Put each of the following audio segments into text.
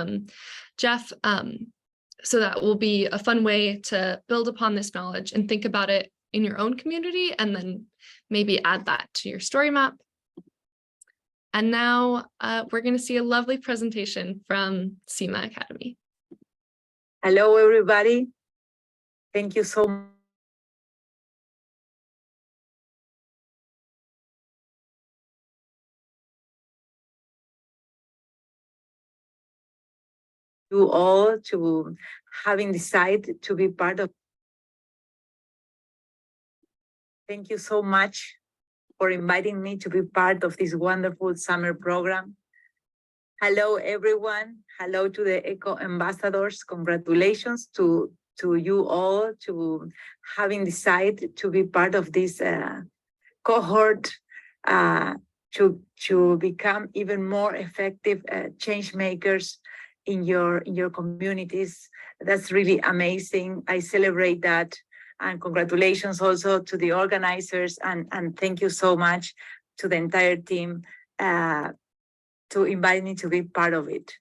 from Jeff. So that will be a fun way to build upon this knowledge and think about it in your own community, and then maybe add that to your story map. And now we're going to see a lovely presentation from SEMA Academy. Hello, everybody. Thank you so much. You all to having decided to be part of. Thank you so much for inviting me to be part of this wonderful summer program. Hello, everyone. Hello to the Eco Ambassadors. Congratulations to you all to having decided to be part of this cohort to become even more effective change makers in your communities. That's really amazing. I celebrate that, and congratulations also to the organizers, and thank you so much to the entire team to invite me to be part of it.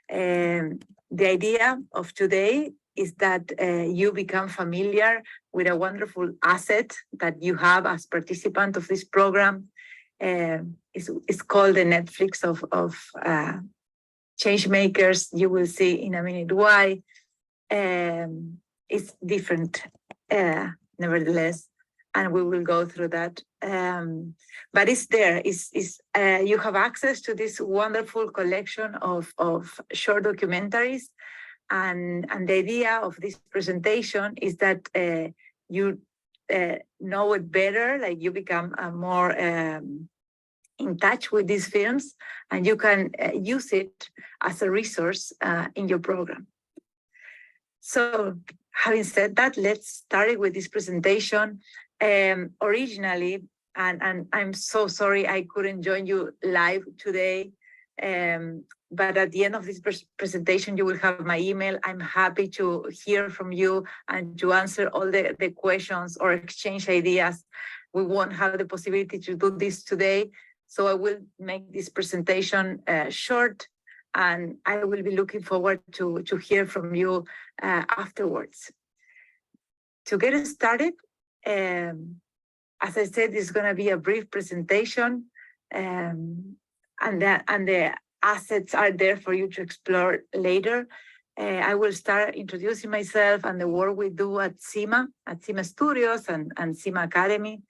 The idea of today is that you become familiar with a wonderful asset that you have as participant of this program. It's called the Netflix of change makers. You will see in a minute why. It's different, nevertheless, and we will go through that. But it's there. You have access to this wonderful collection of short documentaries, and the idea of this presentation is that you know it better, like you become more in touch with these films, and you can use it as a resource in your program. So having said that, let's start with this presentation. Originally, and I'm so sorry I couldn't join you live today, but at the end of this presentation, you will have my email. I'm happy to hear from you and to answer all the questions or exchange ideas. We won't have the possibility to do this today, so I will make this presentation short, and I will be looking forward to hear from you afterwards. To get started, as I said, it's going to be a brief presentation, and the assets are there for you to explore later. I will start introducing myself and the work we do at SEMA Studios and SEMA Academy,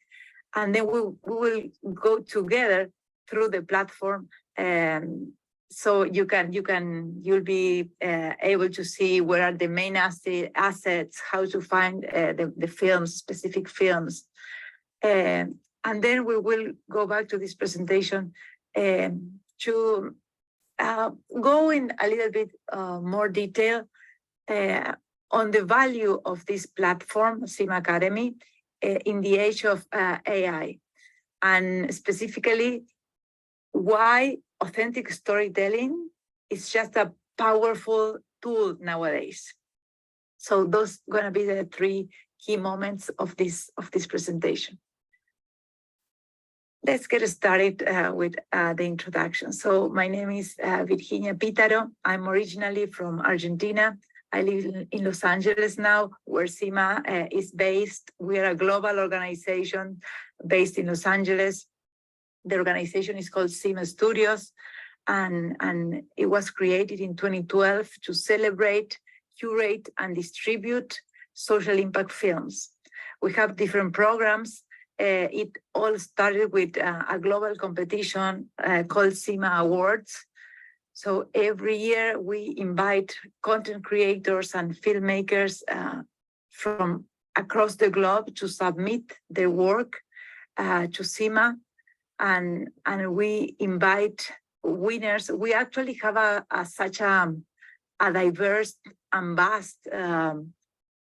and then we will go together through the platform, so you'll be able to see where are the main assets, how to find the films, specific films, and then we will go back to this presentation to go in a little bit more detail on the value of this platform, SEMA Academy, in the age of AI, and specifically why authentic storytelling is just a powerful tool nowadays. So those are going to be the three key moments of this presentation. Let's get started with the introduction. So my name is Virginia Pittaro. I'm originally from Argentina. I live in Los Angeles now, where SEMA is based. We are a global organization based in Los Angeles. The organization is called SEMA Studios, and it was created in 2012 to celebrate, curate, and distribute social impact films. We have different programs. It all started with a global competition called SEMA Awards. So every year we invite content creators and filmmakers from across the globe to submit their work to SEMA. And we invite winners. We actually have such a diverse and vast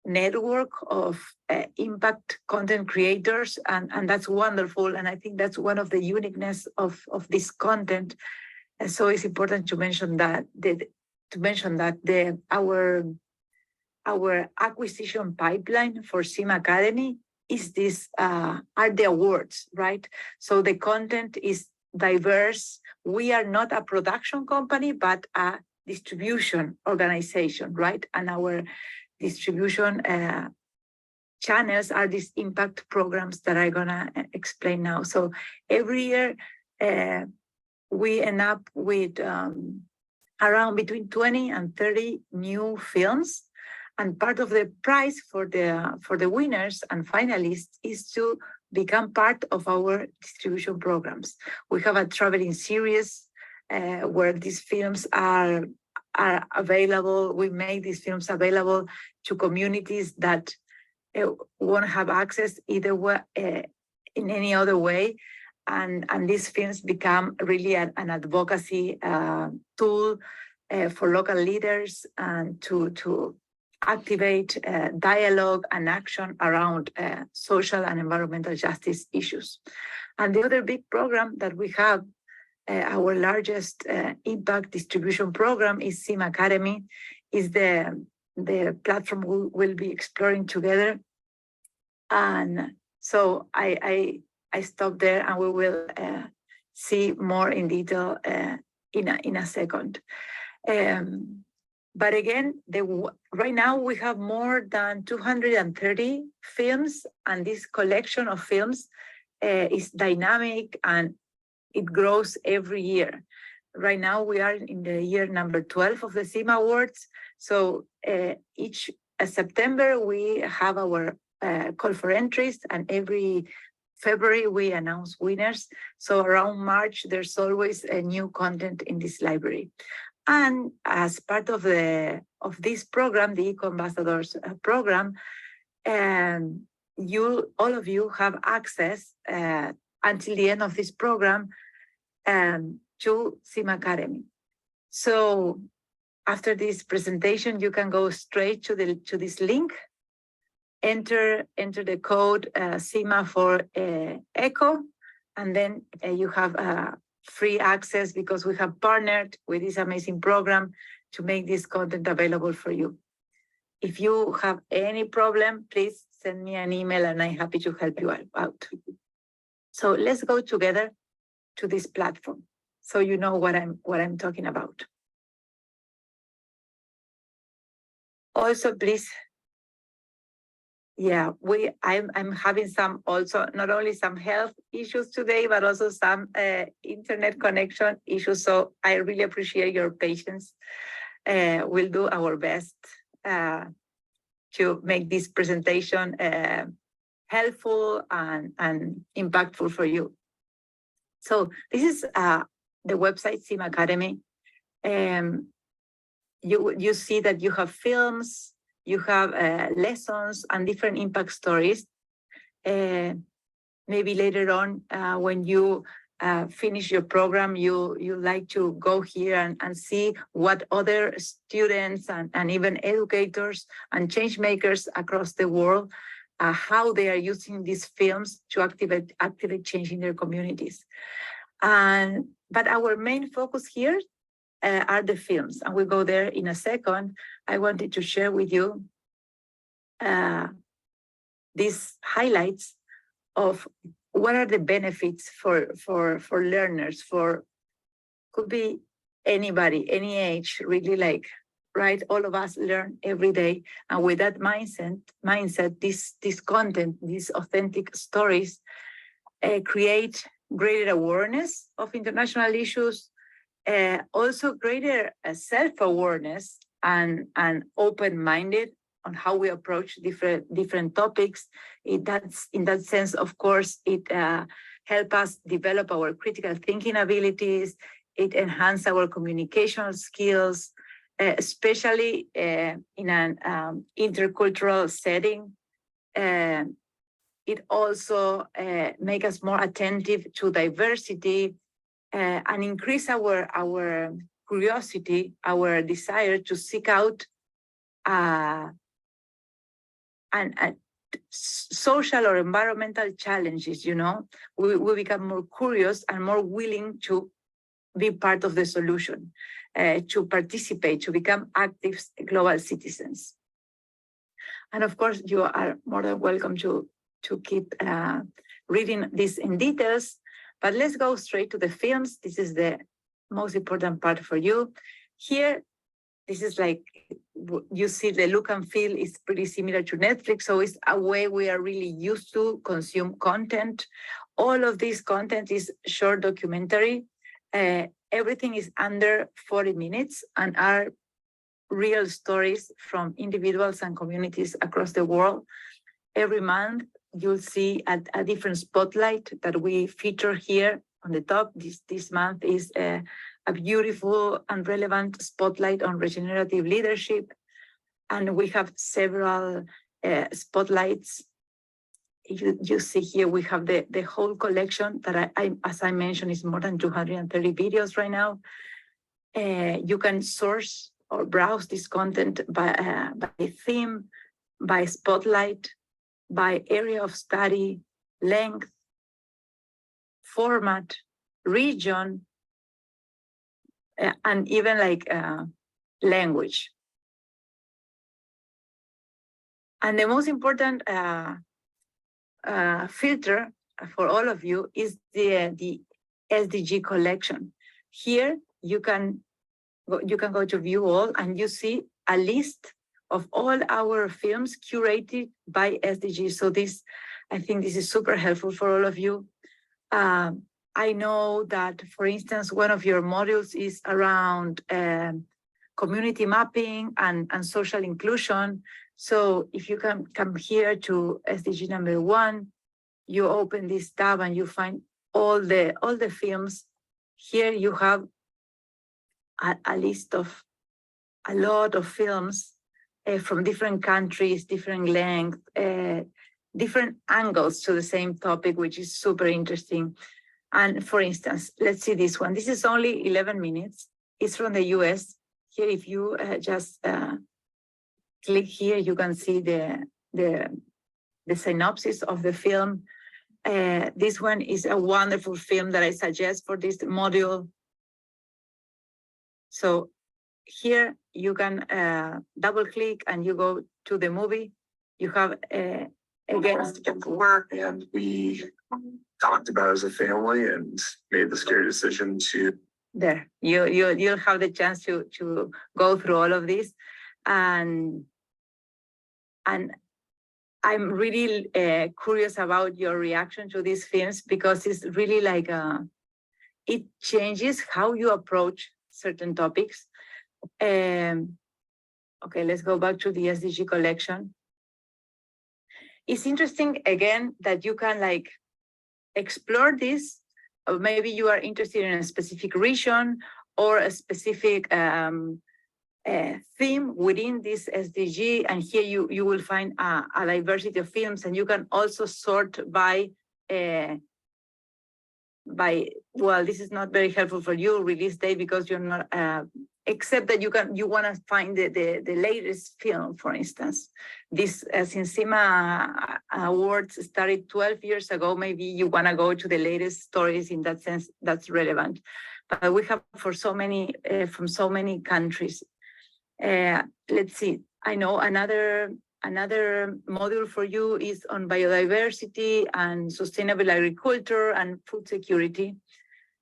network of impact content creators, and that's wonderful. And I think that's one of the uniqueness of this content. And so it's important to mention that our acquisition pipeline for SEMA Academy is are the awards, right? So the content is diverse. We are not a production company, but a distribution organization, right? And our distribution channels are these impact programs that I'm gonna explain now. So every year we end up with around between 20 and 30 new films. And part of the prize for the winners and finalists is to become part of our distribution programs. We have a traveling series where these films are available. We make these films available to communities that won't have access either way, in any other way. And these films become really an advocacy tool for local leaders and to activate dialogue and action around social and environmental justice issues. And the other big program that we have, our largest impact distribution program, is SEMA Academy, is the platform we'll be exploring together. And so I stop there, and we will see more in detail in a second. But again, right now we have more than 230 films, and this collection of films is dynamic and it grows every year. Right now we are in the year number 12 of the SEMA Awards. So each September we have our call for entries, and every February we announce winners. So around March, there's always a new content in this library. And as part of this program, the Eco Ambassadors program, all of you have access until the end of this program to SEMA Academy. So after this presentation, you can go straight to this link, enter the code SEMA for ECO, and then you have free access, because we have partnered with this amazing program to make this content available for you. If you have any problem, please send me an email and I'm happy to help you out. So let's go together to this platform so you know what I'm talking about. Also, please, yeah, I'm having some also, not only some health issues today, but also some internet connection issues. So I really appreciate your patience. We'll do our best to make this presentation helpful and impactful for you. So this is the website SEMA Academy. You see that you have films, you have lessons and different impact stories. Maybe later on, when you finish your program, you like to go here and see what other students and even educators and change makers across the world, how they are using these films to activate change in their communities. But our main focus here are the films, and we'll go there in a second. I wanted to share with you these highlights of what are the benefits for learners, could be anybody, any age, really, like, right? All of us learn every day, and with that mindset, this content, these authentic stories create greater awareness of international issues, also greater self-awareness and open-minded on how we approach different topics. In that sense, of course, it helps us develop our critical thinking abilities. It enhances our communication skills, especially in an intercultural setting. It also makes us more attentive to diversity and increase our curiosity, our desire to seek out and social or environmental challenges. We become more curious and more willing to be part of the solution, to participate, to become active global citizens. And of course, you are more than welcome to keep reading this in details, but let's go straight to the films. This is the most important part for you. Here, this is like, you see the look and feel is pretty similar to Netflix. So it's a way we are really used to consume content. All of this content is short documentary. Everything is under 40 minutes and are real stories from individuals and communities across the world. Every month, you'll see a different spotlight that we feature here on the top. This month is a beautiful and relevant spotlight on regenerative leadership. And we have several spotlights. You see here, we have the whole collection that as I mentioned, is more than 230 videos right now. You can source or browse this content by theme, by spotlight, by area of study, length, format, region, and even like language. And the most important filter for all of you is the SDG collection. Here you can go to view all, and you see a list of all our films curated by SDG. So I think this is super helpful for all of you. I know that, for instance, one of your modules is around community mapping and social inclusion. So if you can come here to SDG number 1, you open this tab and you find all the films. Here you have a list of a lot of films from different countries, different length, different angles to the same topic, which is super interesting. And for instance, let's see this one. This is only 11 minutes. It's from the US. Here, if you just click here, you can see the synopsis of the film. This one is a wonderful film that I suggest for this module. So here you can double click and you go to the movie. You have again To get to work, and we talked about it as a family and made the scary decision to. There. You'll have the chance to go through all of this, and I'm really curious about your reaction to these films, because it's really like it changes how you approach certain topics. Okay, let's go back to the SDG collection. It's interesting, again, that you can like explore this. Or maybe you are interested in a specific region or a specific theme within this SDG. And here you will find a diversity of films, and you can also sort by, well, this is not very helpful for you, release date, because you're not, except that you want to find the latest film, for instance. This, since SEMA awards started 12 years ago, maybe you want to go to the latest stories. In that sense, that's relevant. But we have for so many, from so many countries. Let's see, I know another module for you is on biodiversity and sustainable agriculture and food security.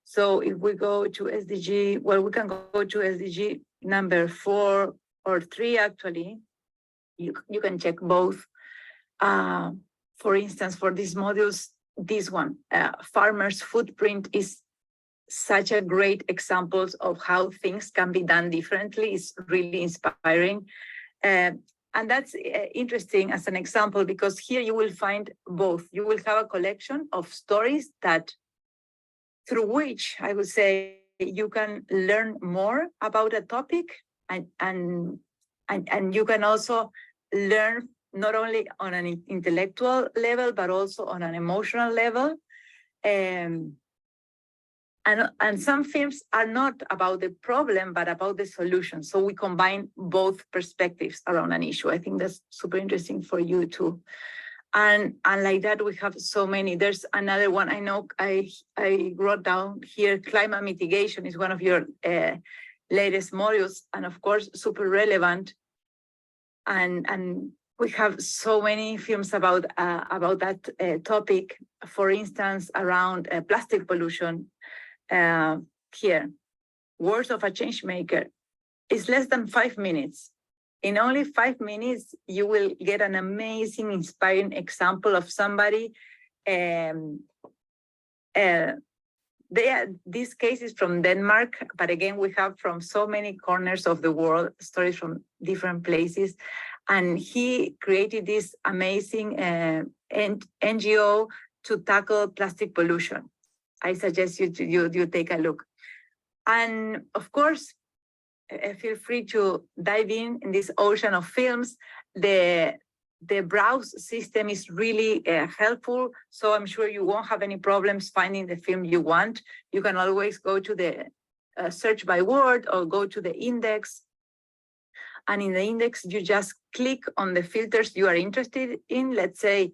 So if we go to SDG, well, we can go to SDG number 4 or 3, actually. You can check both. For instance, for these modules, this one, farmers' footprint, is such a great example of how things can be done differently. It's really inspiring. And that's interesting as an example, because here you will find both. You will have a collection of stories that, through which I would say you can learn more about a topic, and you can also learn not only on an intellectual level, but also on an emotional level. And some films are not about the problem, but about the solution. So we combine both perspectives around an issue. I think that's super interesting for you too. And like that, we have so many. There's another one. I know I wrote down here, climate mitigation is one of your latest modules, and of course, super relevant. And we have so many films about that topic. For instance, around plastic pollution. Here, Words of a Change Maker. It's less than 5 minutes. In only 5 minutes, you will get an amazing, inspiring example of somebody. This case is from Denmark, but again, we have from so many corners of the world, stories from different places. And he created this amazing NGO to tackle plastic pollution. I suggest you take a look. And of course, feel free to dive in this ocean of films. The browse system is really helpful, so I'm sure you won't have any problems finding the film you want. You can always go to the search by word or go to the index. And in the index, you just click on the filters you are interested in. Let's say,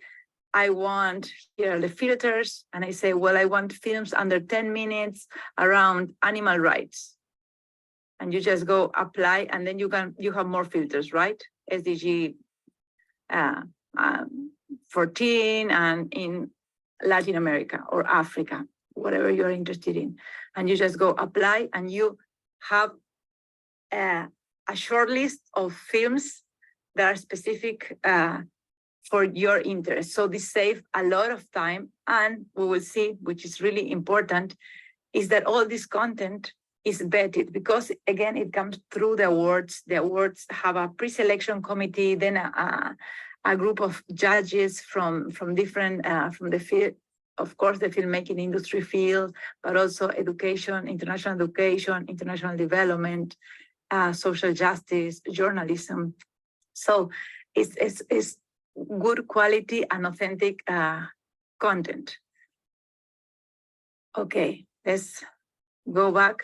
I want, here are the filters, and I say, well, I want films under 10 minutes around animal rights. And you just go apply, and then you have more filters, right? SDG 14 and in Latin America or Africa, whatever you're interested in. And you just go apply, and you have a short list of films that are specific for your interest. So this saves a lot of time, and we will see, which is really important, is that all this content is vetted, because again, it comes through the awards. The awards have a pre-selection committee, then a group of judges from different, from the field, of course, the filmmaking industry field, but also education, international development, social justice, journalism. So it's good quality and authentic content. Okay, let's go back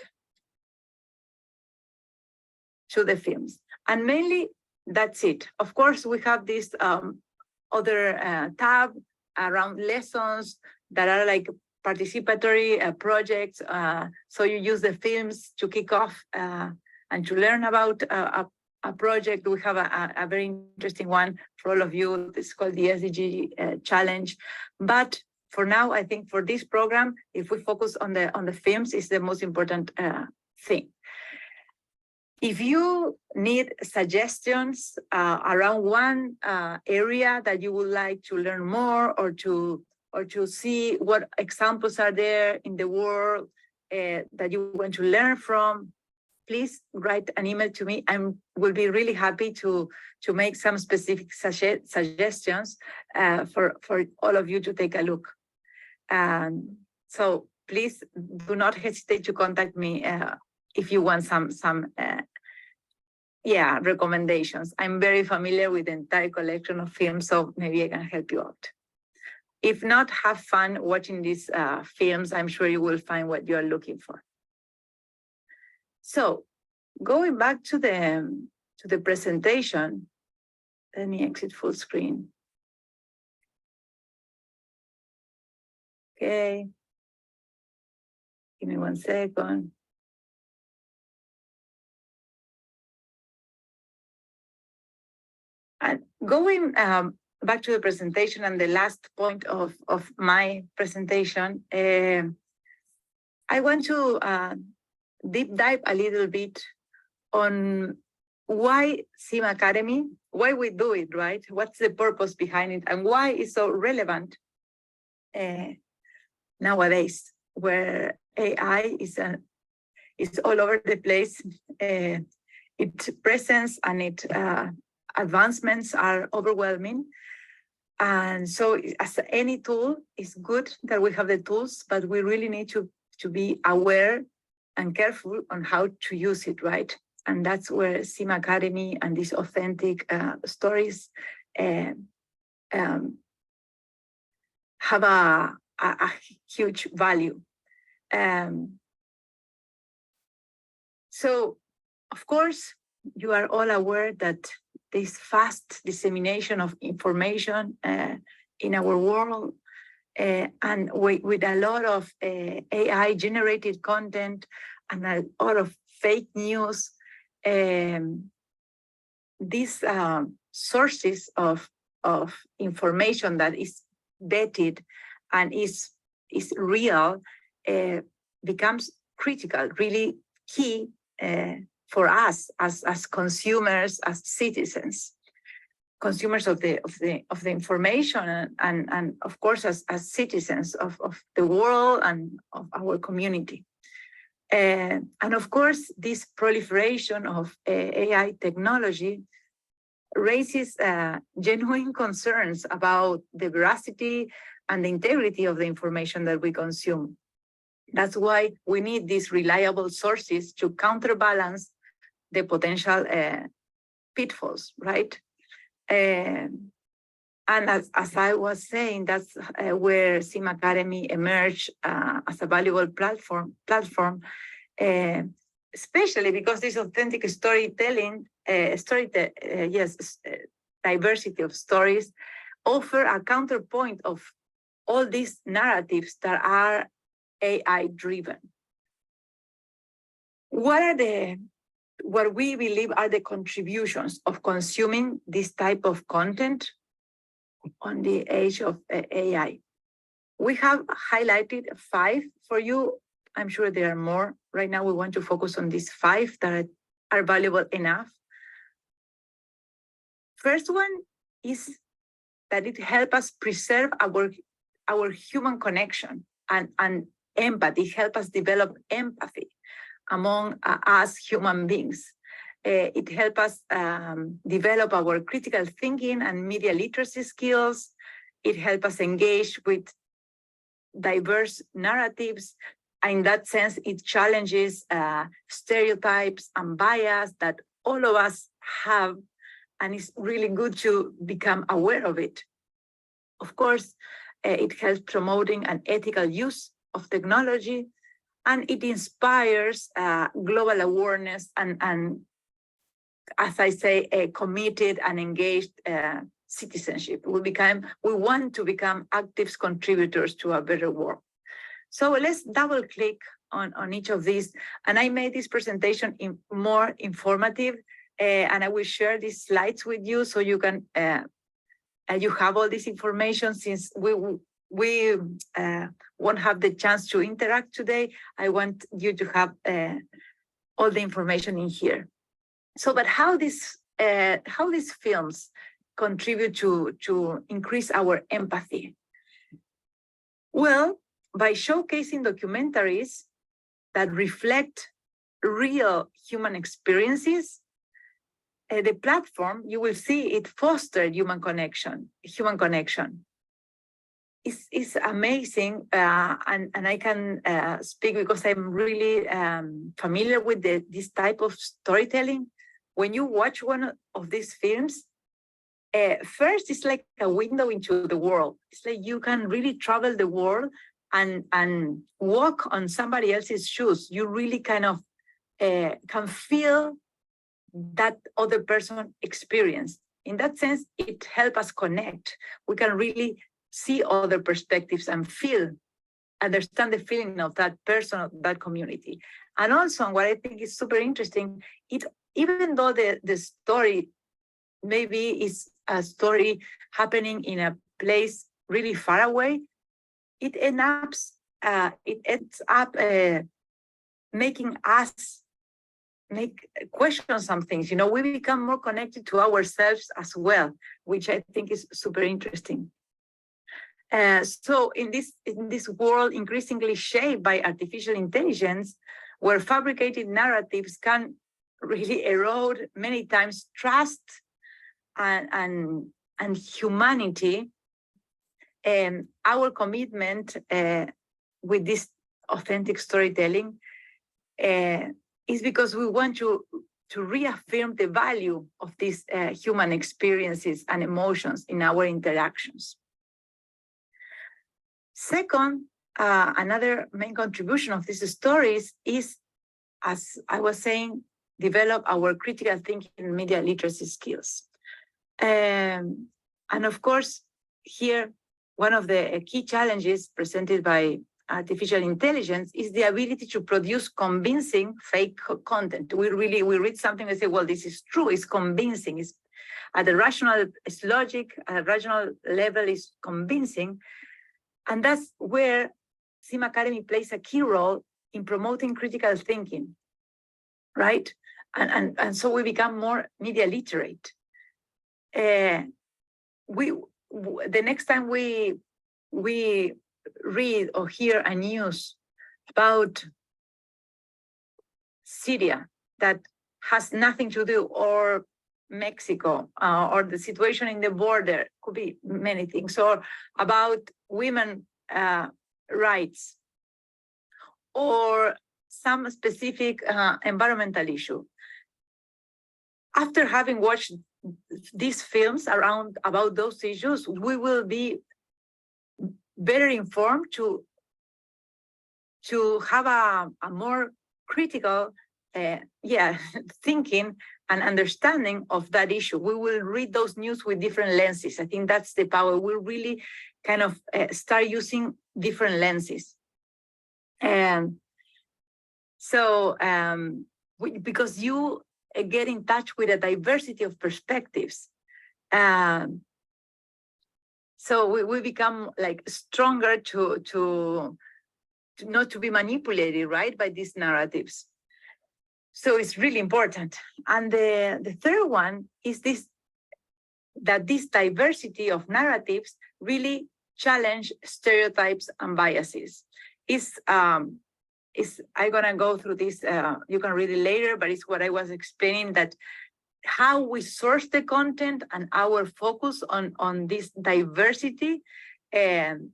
to the films. And mainly, that's it. Of course, we have this other tab around lessons that are like participatory projects. So you use the films to kick off and to learn about a project. We have a very interesting one for all of you. It's called the SDG Challenge. But for now, I think for this program, if we focus on the films, is the most important thing. If you need suggestions around one area that you would like to learn more, or to see what examples are there in the world that you want to learn from, please write an email to me. I will be really happy to make some specific suggestions for all of you to take a look. So please do not hesitate to contact me if you want some recommendations. I'm very familiar with the entire collection of films, so maybe I can help you out. If not, have fun watching these films. I'm sure you will find what you are looking for. So, going back to the presentation, let me exit full screen. Okay. Give me 1 second. And going back to the presentation and the last point of my presentation, I want to deep dive a little bit on why SEMA Academy, why we do it, right? What's the purpose behind it, and why it's so relevant nowadays, where AI is all over the place. Its presence and its advancements are overwhelming. And so as any tool, it's good that we have the tools, but we really need to be aware and careful on how to use it, right? And that's where SEMA Academy and these authentic stories have a huge value. So, of course, you are all aware that this fast dissemination of information in our world, and with a lot of AI-generated content and a lot of fake news, these sources of information that is vetted and is real becomes critical, really key for us as consumers, as citizens, consumers of the information, and of course as citizens of the world and of our community. And of course, this proliferation of AI technology raises genuine concerns about the veracity and the integrity of the information that we consume. That's why we need these reliable sources to counterbalance the potential pitfalls, right? And as I was saying, that's where SEMA Academy emerged as a valuable platform, especially because this authentic storytelling, diversity of stories, offer a counterpoint of all these narratives that are AI-driven. What we believe are the contributions of consuming this type of content on the age of AI? We have highlighted 5 for you. I'm sure there are more. Right now, we want to focus on these 5 that are valuable enough. First one is that it helps us preserve our human connection and empathy. It helps us develop empathy among us human beings. It helps us develop our critical thinking and media literacy skills. It helps us engage with diverse narratives. In that sense, it challenges stereotypes and bias that all of us have, and it's really good to become aware of it. Of course, it helps promoting an ethical use of technology, and it inspires global awareness and, as I say, a committed and engaged citizenship. We want to become active contributors to a better world. So let's double click on each of these. And I made this presentation more informative, and I will share these slides with you so you can you have all this information. Since we won't have the chance to interact today, I want you to have all the information in here. So, but how these films contribute to increase our empathy? Well, by showcasing documentaries that reflect real human experiences, the platform, you will see it fostered human connection. It's amazing, and I can speak because I'm really familiar with this type of storytelling. When you watch one of these films, first it's like a window into the world. It's like you can really travel the world and walk on somebody else's shoes. You really kind of can feel that other person experience. In that sense, it helps us connect. We can really see other perspectives and understand the feeling of that person, of that community. And also, what I think is super interesting, even though the story maybe is a story happening in a place really far away, it ends up making us question some things. We become more connected to ourselves as well, which I think is super interesting. So in this world increasingly shaped by artificial intelligence, where fabricated narratives can really erode many times trust and humanity, our commitment with this authentic storytelling is because we want to reaffirm the value of these human experiences and emotions in our interactions. Second, another main contribution of these stories is, as I was saying, develop our critical thinking and media literacy skills. And of course, here, one of the key challenges presented by artificial intelligence is the ability to produce convincing fake content. We read something and say, well, this is true, it's convincing, it's at the rational, it's logic, at a rational level is convincing. And that's where SEMA Academy plays a key role in promoting critical thinking, right? and so we become more media literate. The next time we read or hear a news about Syria that has nothing to do, or Mexico, or the situation in the border, could be many things, or about women rights, or some specific environmental issue. After having watched these films about those issues, we will be better informed to have a more critical thinking and understanding of that issue. We will read those news with different lenses. I think that's the power. We'll really kind of start using different lenses. And so because you get in touch with a diversity of perspectives, so we become like stronger to not to be manipulated, right, by these narratives. So it's really important. And the third one is that this diversity of narratives really challenge stereotypes and biases. I'm gonna go through this, you can read it later, but it's what I was explaining, that how we source the content and our focus on this diversity and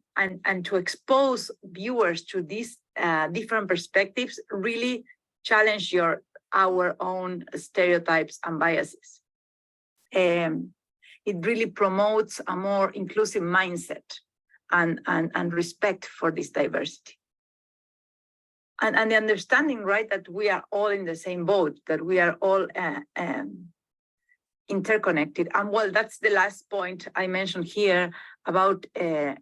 to expose viewers to these different perspectives really challenge our own stereotypes and biases. It really promotes a more inclusive mindset and respect for this diversity. And the understanding, right, that we are all in the same boat, that we are all interconnected. And well, that's the last point I mentioned here about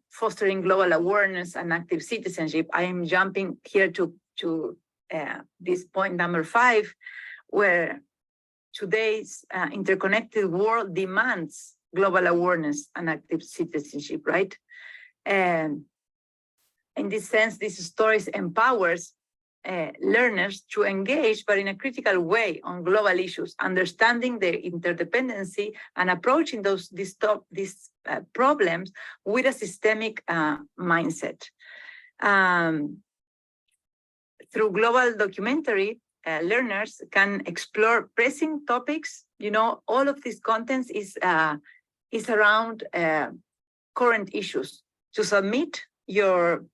fostering global awareness and active citizenship. I am jumping here to this point number 5, where today's interconnected world demands global awareness and active citizenship, right? And in this sense, these stories empowers learners to engage, but in a critical way, on global issues, understanding the interdependency and approaching these problems with a systemic mindset. Through global documentary, learners can explore pressing topics. You know, all of these contents is around current issues. To submit your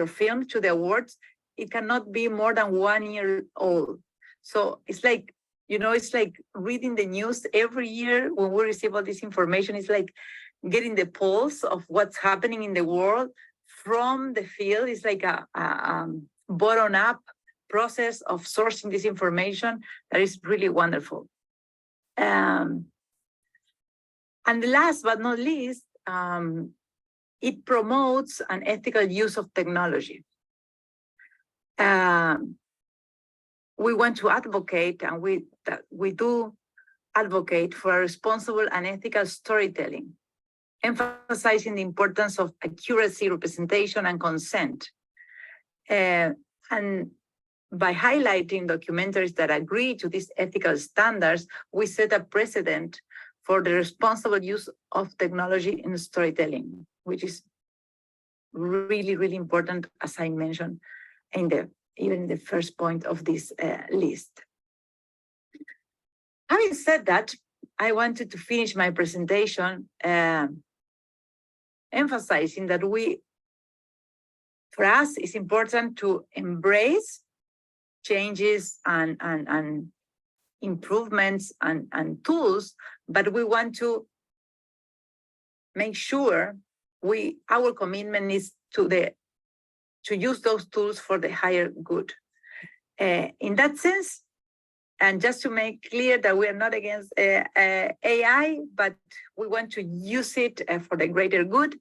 film to the awards, it cannot be more than 1 year old. So it's like, you know, it's like reading the news every year when we receive all this information. It's like getting the pulse of what's happening in the world from the field. It's like a bottom-up process of sourcing this information that is really wonderful. And last but not least, it promotes an ethical use of technology. We want to advocate, and we do advocate for a responsible and ethical storytelling, emphasizing the importance of accuracy, representation, and consent. And by highlighting documentaries that agree to these ethical standards, we set a precedent for the responsible use of technology in storytelling, which is really, really important, as I mentioned even in the first point of this list. Having said that, I wanted to finish my presentation emphasizing that for us, it's important to embrace changes and improvements and tools, but we want to make sure our commitment is to use those tools for the higher good. In that sense, and just to make clear that we are not against AI, but we want to use it for the greater good.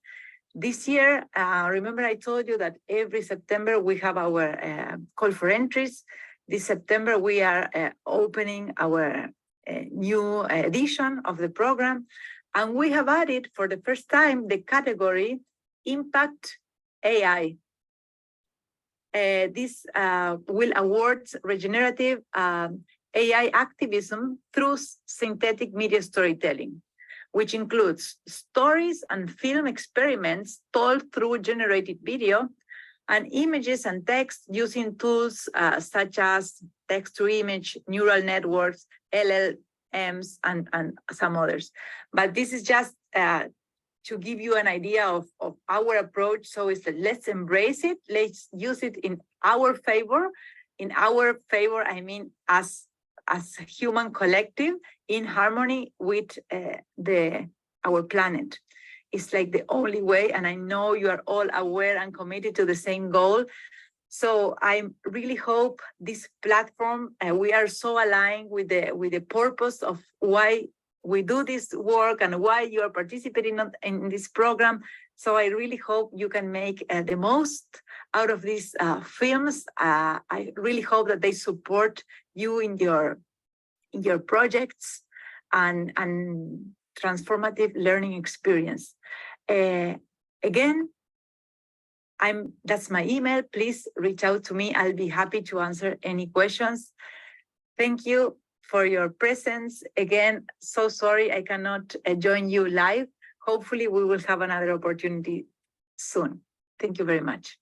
This year, remember I told you that every September we have our call for entries. This September we are opening our new edition of the program, and we have added for the first time the category Impact AI. This will award regenerative AI activism through synthetic media storytelling, which includes stories and film experiments told through generated video and images and text using tools such as text-to-image, neural networks, LLMs, and some others. But this is just to give you an idea of our approach. So it's that let's embrace it, let's use it in our favor. In our favor, I mean as a human collective in harmony with our planet. It's like the only way, and I know you are all aware and committed to the same goal. So I really hope this platform, we are so aligned with the purpose of why we do this work and why you are participating in this program. So I really hope you can make the most out of these films. I really hope that they support you in your projects and transformative learning experience. Again, that's my email. Please reach out to me. I'll be happy to answer any questions. Thank you for your presence. Again, so sorry I cannot join you live. Hopefully we will have another opportunity soon. Thank you very much.